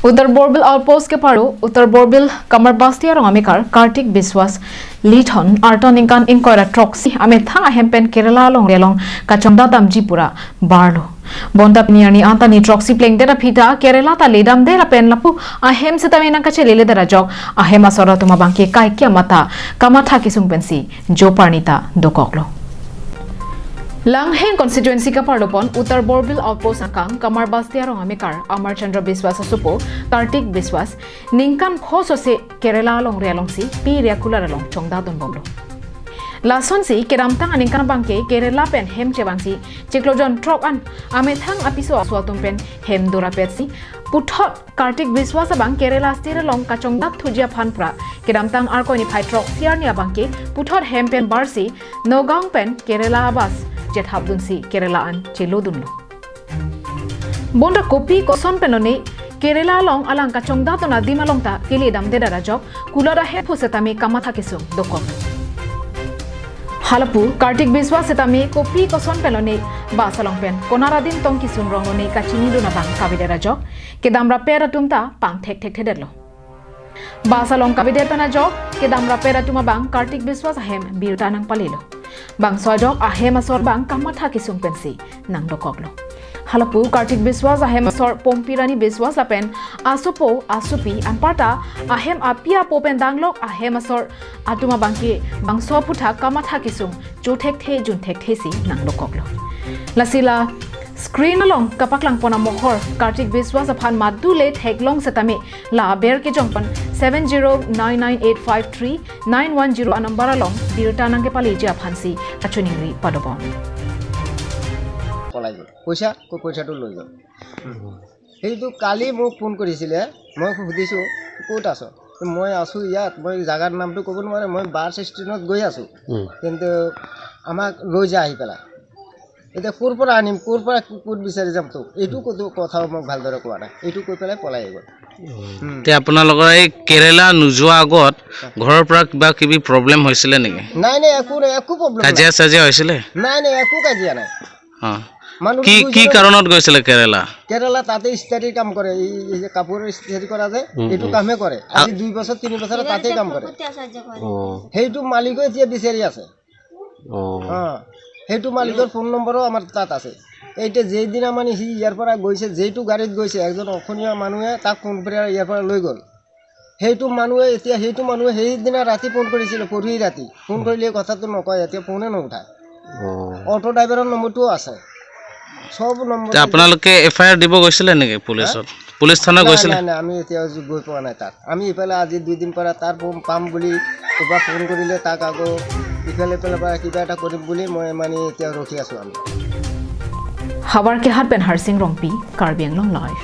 Uttar बोरबिल outpost K Paro Uttar बोरबिल Qamar बास्तिया रंगामेकार Kartik Biswas लीथन आर्टन इंकान इंकोरा थ्रोksi ame thang hempen kerala long relong kachongda damjipura barlo bonda pniani antani throksi plengdet aphita kerala ta ledamde lapen lapu ahem setame nang chelele dara jok ahem asora tuma bangke kaikya mata kamatha kisung pensi joparnita dokoklo Langheng constituency ka parlopon Uttar Borbil outpost akang Kamar Bastia Rongamekar Amar Chandra Biswas asupo Kartik Biswas ningkan khoso se Kerala long realong si pi riakula long chongda don bomlo Lason si keramtang aningkan bangke Kerala pen hem chebangsi chiklojon trok an amethang apiso aswatum pen hem dora petsi puthot Kartik Biswas abang Kerala stira long kachongda thujia phanpra keramtang arkoni phai trok siar ni abangke puthot hem pen barsi nogang pen Kerala abas jet habdunsi Kerala an chelodunlo bonda kopi koson penone Kerala long alang kachongda to nadima long ta kili damde dara jok kulada he setame kamatha kisu dokok halapur Kartik Biswas setame kopi koson penone basalong pen konaradin tong kisun rongone kachini duna bang kabidera jok kedamra pera tumta pang thek thek thederlo basalong kabide pena jok kedamra pera tuma bang Kartik Biswas ahem birta nang palilo bang sojok ahem asor bang kamatha kisung pensi nang dokoklo halapu Kartik Biswas ahem asor pompirani Biswas apen asupo asupi anparta ahem apia popen danglok ahem asor atuma bangke bang soputha kamatha kisung jothek the jun thek thesi nang dokoklo lasila screen along kapaklang pona mohor Kartik Biswas aphan madule theklong setame la ber ke jongpan 7099853910 number along dirta nang ke pali je aphansi achuningri padobon পলাই গ'ল পইচাটো লৈ গ'ল সেইটো কালি মোক phone কৰিছিলে মই সুধিছোঁ ক'ত আছ মই আছোঁ ইয়াত মই জাগাৰ নামটো ক'ব নোৱাৰে মই বাছ ষ্টেণ্ডত গৈ আছোঁ কিন্তু আমাক লৈ যায় আহি পেলাই এতিয়া ক'ৰ পৰা আনিম ক'ৰ পৰা ক'ত বিচাৰি যাম তোক এইটো কথাও মোক ভালদৰে কোৱা নাই এইটো কৈ পেলাই পলাই গ'ল এতিয়া আপোনালোকৰ এই কেৰেলা নোযোৱা আগত ঘৰৰ পৰা কিবা কিবি প্ৰব্লেম হৈছিলে নেকি নাই একো প্ৰব্লেম কাজিয়া চাজিয়া হৈছিলে নাই একো কাজিয়া নাই কি কাৰণত গৈছিলে কেৰেলা তাতে ষ্টাডি কাম কৰে এই যে কাপোৰৰ ষ্টাডি কৰা যে এইটো কামে কৰে আজি 2 বছৰ 3 বছৰ তাতে কাম কৰে সেইটো মালিকে এতিয়া বিচাৰি আছে সেইটো মালিকৰ ফোন নম্বৰো আমাৰ তাত আছে এইটা যেইদিনা মানে সি ইয়াৰ পৰা গৈছে যেইটো গাড়ীত গৈছে একজন অসমীয়া মানুহে তাক ফোন কৰি ইয়াৰ পৰা লৈ গ'ল সেইটো মানুহে সেইদিনা ৰাতি ফোন কৰিছিল পৰহি ৰাতি ফোন কৰিলে কথাটো নকয় এতিয়া ফোনে নুঠায় অটো ড্ৰাইভাৰৰ নম্বৰটো আছে সব নম্বৰ আপোনালোকে এফআইআৰ দিব গৈছিলে নেকি পুলিচত পুলিচ থানা গৈছিলে নাই আমি এতিয়া গৈ পোৱা নাই তাত আমি ইফালে আজি 2 দিন পৰা তাৰ পাম বুলি কিবা ফোন কৰিলে তাক আকৌ ইফালে পৰা কিবা এটা কৰিম বুলি মই মানে এতিয়া ৰখি আছো আমি হাৱাৰ কে হাত পেন হাৰসিং ৰংপি কাৰ্বি আংলং লাইভ